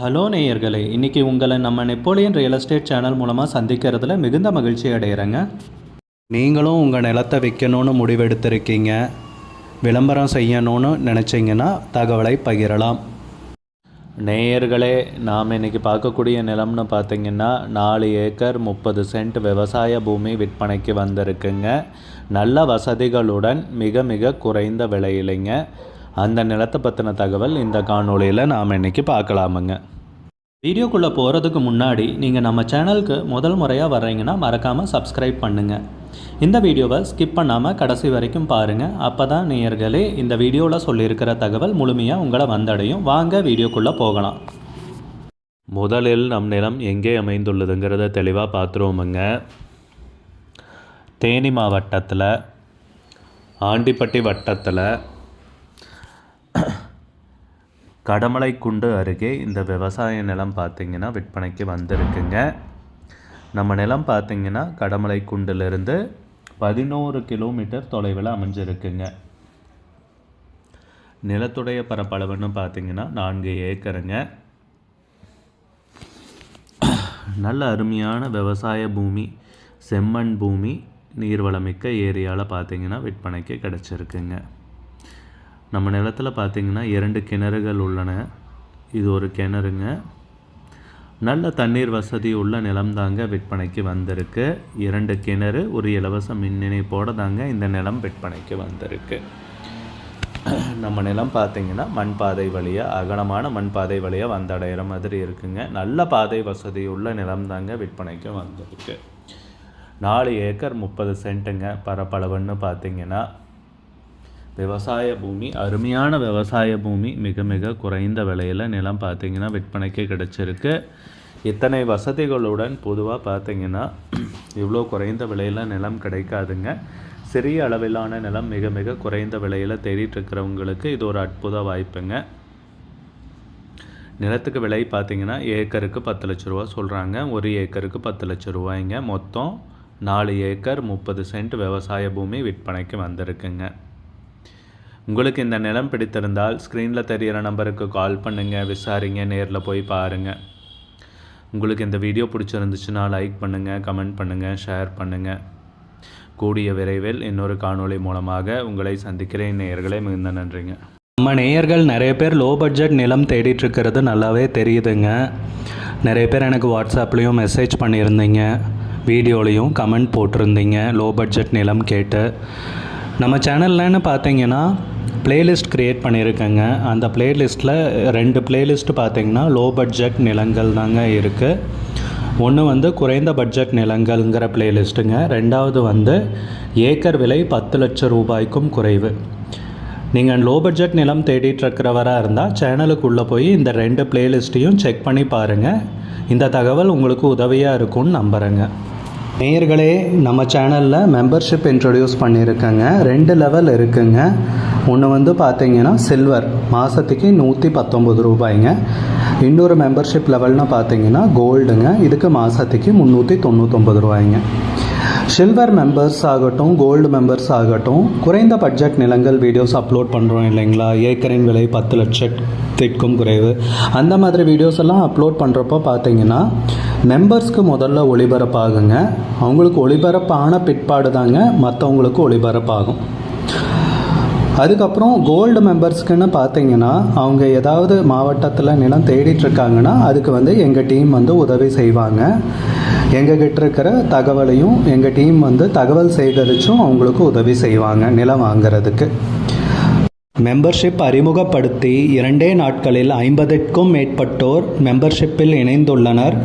Hello நேயர்களே, இன்றைக்கி உங்களை நம்ம நெப்போலியன் ரியல் எஸ்டேட் சேனல் மூலமாக சந்திக்கிறதுல மிகுந்த மகிழ்ச்சி அடைகிறேங்க. நீங்களும் உங்கள் நிலத்தை விற்கணும்னு முடிவெடுத்திருக்கீங்க, விளம்பரம் செய்யணும்னு நினச்சிங்கன்னா தகவலை பகிரலாம். நேயர்களே, நாம் இன்றைக்கி பார்க்கக்கூடிய நிலம்னு பார்த்திங்கன்னா 4 ஏக்கர் 30 சென்ட் விவசாய பூமி விற்பனைக்கு வந்திருக்குங்க. நல்ல வசதிகளுடன் மிக மிக குறைந்த விலையிலைங்க. அந்த நிலத்தை பற்றின தகவல் இந்த காணொளியில் நாம் இன்றைக்கி பார்க்கலாமுங்க. வீடியோக்குள்ளே போகிறதுக்கு முன்னாடி நீங்கள் நம்ம சேனலுக்கு முதல் முறையாக வர்றீங்கன்னா மறக்காமல் சப்ஸ்கிரைப் பண்ணுங்கள். இந்த வீடியோவை ஸ்கிப் பண்ணாமல் கடைசி வரைக்கும் பாருங்கள். அப்போ தான் நேயர்களே இந்த வீடியோவில் சொல்லியிருக்கிற தகவல் முழுமையாக உங்களை வந்தடையும். வாங்க வீடியோக்குள்ளே போகலாம். முதலில் நம் நிலம் எங்கே அமைந்துள்ளதுங்கிறத தெளிவாக பார்த்துருவோமுங்க. தேனி மாவட்டத்தில் ஆண்டிப்பட்டி வட்டத்தில் கடமலைக்குண்டு அருகே இந்த விவசாய நிலம் பார்த்திங்கன்னா விற்பனைக்கு வந்திருக்குங்க. நம்ம நிலம் பார்த்திங்கன்னா கடமலைக்குண்டிலிருந்து 11 கிலோமீட்டர் தொலைவில் அமைஞ்சிருக்குங்க. நிலத்துடைய பரப்பளவுன்னு பார்த்திங்கன்னா 4 ஏக்கருங்க. நல்ல அருமையான விவசாய பூமி, செம்மண் பூமி, நீர்வளமிக்க ஏரியாவில் பார்த்திங்கன்னா விற்பனைக்கு கிடச்சிருக்குங்க. நம்ம நிலத்தில் பார்த்திங்கன்னா 2 கிணறுகள் உள்ளன. இது ஒரு கிணறுங்க. நல்ல தண்ணீர் வசதி உள்ள நிலம் தாங்க விற்பனைக்கு வந்திருக்கு. 2 கிணறு, ஒரு இலவச மின் இணைப்போடு தாங்க இந்த நிலம் விற்பனைக்கு வந்திருக்கு. நம்ம நிலம் பார்த்திங்கன்னா மண்பாதை வழியாக, அகலமான மண்பாதை வழியாக வந்தடைகிற மாதிரி இருக்குங்க. நல்ல பாதை வசதி உள்ள நிலம் தாங்க விற்பனைக்கு வந்திருக்கு. 4 ஏக்கர் 30 சென்ட்டுங்க பரப்பளவுன்னு பார்த்திங்கன்னா. விவசாய பூமி, அருமையான விவசாய பூமி, மிக மிக குறைந்த விலையில் நிலம் பார்த்திங்கன்னா விற்பனைக்கு கிடச்சிருக்கு. இத்தனை வசதிகளுடன் பொதுவாக பார்த்திங்கன்னா இவ்வளோ குறைந்த விலையில் நிலம் கிடைக்காதுங்க. சிறிய அளவிலான நிலம் மிக மிக குறைந்த விலையில் தேடிட்டுருக்கிறவங்களுக்கு இது ஒரு அற்புத வாய்ப்புங்க. நிலத்துக்கு விலை பார்த்திங்கன்னா ஏக்கருக்கு 10 லட்ச ரூபா சொல்கிறாங்க. ஒரு ஏக்கருக்கு 10 லட்ச ரூபாய்ங்க. மொத்தம் 4 ஏக்கர் 30 சென்ட் விவசாய பூமி விற்பனைக்கு வந்திருக்குங்க. உங்களுக்கு இந்த நிலம் பிடித்திருந்தால் ஸ்க்ரீனில் தெரிகிற நம்பருக்கு கால் பண்ணுங்கள், விசாரிங்க, நேரில் போய் பாருங்கள். உங்களுக்கு இந்த வீடியோ பிடிச்சிருந்துச்சுன்னா லைக் பண்ணுங்கள், கமெண்ட் பண்ணுங்கள், ஷேர் பண்ணுங்கள். கூடிய விரைவில் இன்னொரு காணொளி மூலமாக உங்களை சந்திக்கிறேன். நேயர்களே, மிகுந்த நன்றிங்க. நம்ம நேயர்கள் நிறைய பேர் லோ பட்ஜெட் நிலம் தேடிட்டுருக்கிறது நல்லாவே தெரியுதுங்க. நிறைய பேர் எனக்கு வாட்ஸ்அப்லேயும் மெசேஜ் பண்ணியிருந்தீங்க, வீடியோலையும் கமெண்ட் போட்டிருந்தீங்க லோ பட்ஜெட் நிலம் கேட்டு. நம்ம சேனல்லன்னு பார்த்தீங்கன்னா பிளேலிஸ்ட் க்ரியேட் பண்ணியிருக்கேங்க. அந்த பிளேலிஸ்ட்டில் 2 பிளேலிஸ்ட்டு பார்த்திங்கன்னா லோ பட்ஜெட் நிலங்கள் தாங்க இருக்குது. ஒன்று வந்து குறைந்த பட்ஜெட் நிலங்கள்ங்கிற பிளேலிஸ்ட்டுங்க. 2வது ஏக்கர் விலை 10 லட்சம் ரூபாய்க்கும் குறைவு. நீங்கள் லோ பட்ஜெட் நிலம் தேடிட்டுருக்கிறவராக இருந்தால் சேனலுக்குள்ளே போய் இந்த 2 பிளேலிஸ்ட்டையும் செக் பண்ணி பாருங்கள். இந்த தகவல் உங்களுக்கு உதவியாக இருக்கும்னு நம்புகிறேங்க. நேயர்களே, நம்ம சேனலில் மெம்பர்ஷிப் இன்ட்ரடியூஸ் பண்ணியிருக்கேங்க. 2 லெவல் இருக்குங்க. ஒன்று பார்த்தீங்கன்னா சில்வர், மாதத்துக்கு 119 ரூபாய்ங்க. இன்னொரு மெம்பர்ஷிப் லெவல்னு பார்த்தீங்கன்னா கோல்டுங்க. இதுக்கு மாதத்துக்கு 399 ரூபாய்ங்க. சில்வர் மெம்பர்ஸ் ஆகட்டும், கோல்டு மெம்பர்ஸ் ஆகட்டும், குறைந்த பட்ஜெட் நிலங்கள் வீடியோஸ் அப்லோட் பண்ணுறோம் இல்லைங்களா, ஏக்கரின் விலை 10 லட்சத்திற்கும் குறைவு, அந்த மாதிரி வீடியோஸ் எல்லாம் அப்லோட் பண்ணுறப்போ பார்த்தீங்கன்னா மெம்பர்ஸ்க்கு முதல்ல ஒளிபரப்பாகுங்க. அவங்களுக்கு ஒளிபரப்பான பிற்பாடு தாங்க மற்றவங்களுக்கு ஒளிபரப்பாகும். அதுக்கப்புறம் கோல்டு மெம்பர்ஸ்க்குன்னு பார்த்தீங்கன்னா அவங்க ஏதாவது மாவட்டத்தில் நிலம் தேடிட்டுருக்காங்கன்னா அதுக்கு எங்கள் டீம் உதவி செய்வாங்க. எங்ககிட்ட இருக்கிற தகவலையும் எங்கள் டீம் தகவல் சேகரித்தும் அவங்களுக்கு உதவி செய்வாங்க நிலம் வாங்கிறதுக்கு. மெம்பர்ஷிப் அறிமுகப்படுத்தி 2 நாட்களில் 50க்கும் மேற்பட்டோர் மெம்பர்ஷிப்பில் இணைந்துள்ளனர்.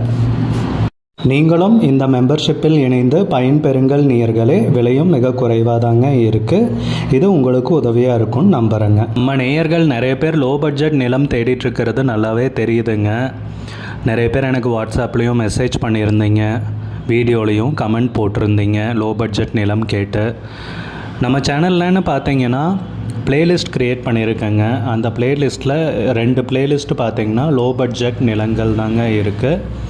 நீங்களும் இந்த மெம்பர்ஷிப்பில் இணைந்து பயன்பெறுங்கள் நேயர்களே. விலையும் மிக குறைவாக தாங்க இருக்குது. இது உங்களுக்கு உதவியாக இருக்கும்னு நம்புகிறேங்க. நம்ம நேயர்கள் நிறைய பேர் லோ பட்ஜெட் நிலம் தேடிட்டுருக்கிறது நல்லாவே தெரியுதுங்க. நிறைய பேர் எனக்கு வாட்ஸ்அப்லேயும் மெசேஜ் பண்ணியிருந்தீங்க, வீடியோலையும் கமெண்ட் போட்டிருந்தீங்க லோ பட்ஜெட் நிலம் கேட்டு. நம்ம சேனல்லன்னு பார்த்தீங்கன்னா பிளேலிஸ்ட் க்ரியேட் பண்ணியிருக்கேங்க. அந்த பிளேலிஸ்ட்டில் 2 பிளேலிஸ்ட்டு பார்த்திங்கன்னா லோ பட்ஜெட் நிலங்கள் தாங்க இருக்குது.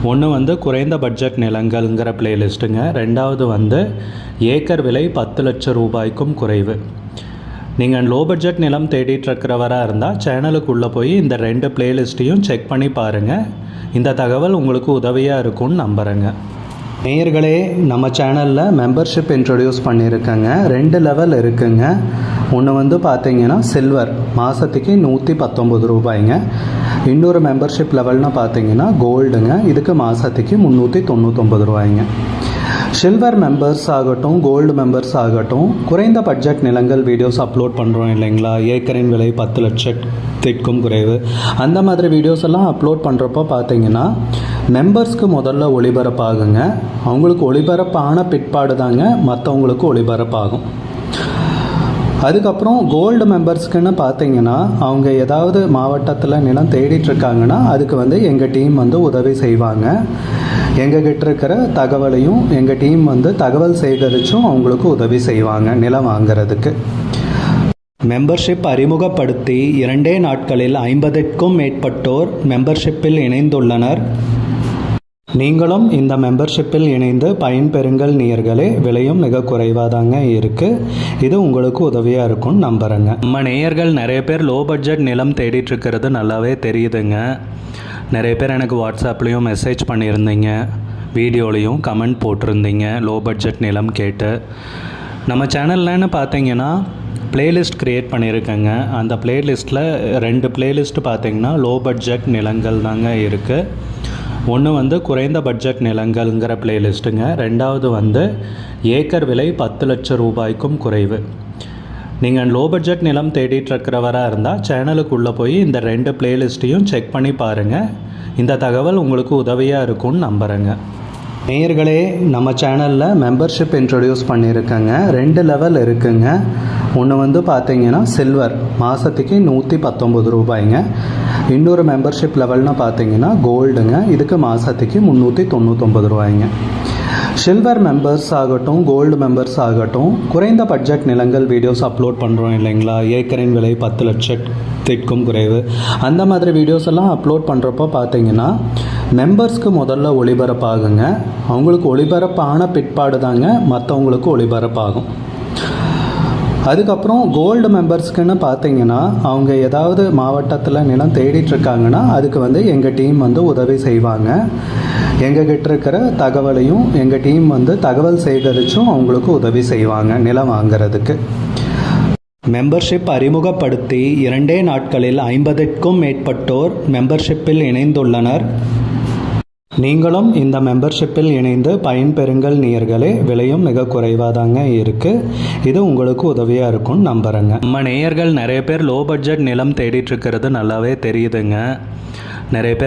ஒன்று குறைந்த பட்ஜெட் நிலங்கள்ங்கிற பிளேலிஸ்ட்டுங்க. 2வது ஏக்கர் விலை 10 லட்சம் ரூபாய்க்கும் குறைவு. நீங்கள் லோ பட்ஜெட் நிலம் தேடிட்டு இருக்கிறவராக இருந்தால் சேனலுக்குள்ளே போய் இந்த 2 பிளேலிஸ்ட்டையும் செக் பண்ணி பாருங்கள். இந்த தகவல் உங்களுக்கு உதவியாக இருக்கும்னு நம்புகிறேங்க. நேயர்களே, நம்ம சேனலில் மெம்பர்ஷிப் இன்ட்ரடியூஸ் பண்ணியிருக்கேங்க. 2 லெவல் இருக்குங்க. ஒன்று பார்த்தீங்கன்னா சில்வர், மாதத்துக்கு 119 ரூபாய்ங்க. இன்னொரு மெம்பர்ஷிப் லெவல்னு பார்த்தீங்கன்னா கோல்டுங்க, இதுக்கு மாதத்துக்கு 399 ரூபாய்ங்க. சில்வர் மெம்பர்ஸ் ஆகட்டும், கோல்டு மெம்பர்ஸ் ஆகட்டும், குறைந்த பட்ஜெட் நிலங்கள் வீடியோஸ் அப்லோட் பண்ணுறோம் இல்லைங்களா, ஏக்கரின் விலை 10 லட்சத்திற்கும் குறைவு, அந்த மாதிரி வீடியோஸ் எல்லாம் அப்லோட் பண்ணுறப்போ பார்த்தீங்கன்னா மெம்பர்ஸ்க்கு முதல்ல ஒளிபரப்பாகுங்க. அவங்களுக்கு ஒளிபரப்பான பிற்பாடு தாங்க மற்றவங்களுக்கு ஒளிபரப்பாகும். அதுக்கப்புறம் கோல்டு மெம்பர்ஸ்க்குன்னு பார்த்தீங்கன்னா அவங்க ஏதாவது மாவட்டத்தில் நிலம் தேடிட்டுருக்காங்கன்னா அதுக்கு எங்கள் டீம் உதவி செய்வாங்க. எங்ககிட்ட இருக்கிற தகவலையும் எங்கள் டீம் தகவல் சேகரித்தும் அவங்களுக்கு உதவி செய்வாங்க நிலம் வாங்கிறதுக்கு. மெம்பர்ஷிப் அறிமுகப்படுத்தி 2 நாட்களில் 50க்கும் மேற்பட்டோர் மெம்பர்ஷிப்பில் இணைந்துள்ளனர். நீங்களும் இந்த மெம்பர்ஷிப்பில் இணைந்து பயன்பெறுங்கள் நேயர்களே. விலையும் மிக குறைவாக தாங்க இருக்குது. இது உங்களுக்கு உதவியாக இருக்கும்னு நம்புகிறேங்க. நம்ம நேயர்கள் நிறைய பேர் லோ பட்ஜெட் நிலம் தேடிட்டுருக்கிறது நல்லாவே தெரியுதுங்க. நிறைய பேர் எனக்கு வாட்ஸ்அப்லேயும் மெசேஜ் பண்ணியிருந்தீங்க, வீடியோலையும் கமெண்ட் போட்டிருந்தீங்க லோ பட்ஜெட் நிலம் கேட்டு. நம்ம சேனல்லன்னு பார்த்தீங்கன்னா பிளேலிஸ்ட் க்ரியேட் பண்ணியிருக்கேங்க. அந்த பிளேலிஸ்ட்டில் 2 பிளேலிஸ்ட் பார்த்தீங்கன்னா லோ பட்ஜெட் நிலங்கள் தாங்க இருக்குது. ஒன்று குறைந்த பட்ஜெட் நிலங்கள்ங்கிற பிளேலிஸ்ட்டுங்க. 2வது ஏக்கர் விலை 10 லட்சம் ரூபாய்க்கும் குறைவு. நீங்கள் லோ பட்ஜெட் நிலம் தேடிட்டு இருக்கிறவராக இருந்தால் சேனலுக்குள்ளே போய் இந்த 2 பிளேலிஸ்ட்டையும் செக் பண்ணி பாருங்கள். இந்த தகவல் உங்களுக்கு உதவியாக இருக்கும்னு நம்புகிறேங்க. நேயர்களே, நம்ம சேனலில் மெம்பர்ஷிப் இன்ட்ரடியூஸ் பண்ணியிருக்கேங்க. 2 லெவல் இருக்குங்க. ஒன்று பார்த்தீங்கன்னா சில்வர், மாதத்துக்கு 119 ரூபாய்ங்க. இன்னொரு மெம்பர்ஷிப் லெவல்னு பார்த்தீங்கன்னா கோல்டுங்க, இதுக்கு மாதத்துக்கு 399 ரூபாய்ங்க. சில்வர் மெம்பர்ஸ் ஆகட்டும், கோல்டு மெம்பர்ஸ் ஆகட்டும், குறைந்த பட்ஜெட் நிலங்கள் வீடியோஸ் அப்லோட் பண்ணுறோம் இல்லைங்களா, ஏக்கரின் விலை 10 லட்சத்திற்கும் குறைவு, அந்த மாதிரி வீடியோஸ் எல்லாம் அப்லோட் பண்ணுறப்போ பார்த்தீங்கன்னா மெம்பர்ஸ்க்கு முதல்ல ஒளிபரப்பாகுங்க. அவங்களுக்கு ஒளிபரப்பான பிற்பாடு தாங்க மற்றவங்களுக்கு ஒளிபரப்பாகும். அதுக்கப்புறம் கோல்டு மெம்பர்ஸ்க்குன்னு பார்த்தீங்கன்னா அவங்க ஏதாவது மாவட்டத்தில் நிலம் தேடிட்டுருக்காங்கன்னா அதுக்கு எங்கள் டீம் உதவி செய்வாங்க. எங்ககிட்ட இருக்கிற தகவலையும் எங்கள் டீம் தகவல் சேகரித்தும் அவங்களுக்கு உதவி செய்வாங்க நிலம் வாங்கிறதுக்கு. மெம்பர்ஷிப் அறிமுகப்படுத்தி 2 நாட்களில் 50க்கும் மேற்பட்டோர் மெம்பர்ஷிப்பில் இணைந்துள்ளனர். நீங்களும் இந்த மெம்பர்ஷிப்பில் இணைந்து பயன்பெறுங்கள் நேயர்களே. விலையும் மிக குறைவாக தாங்க இருக்குது. இது உங்களுக்கு உதவியாக இருக்கும்னு நம்புகிறேங்க. நம்ம நேயர்கள் நிறைய பேர் லோ பட்ஜெட் நிலம் தேடிட்டுருக்கிறது நல்லாவே தெரியுதுங்க. நிறைய பேர்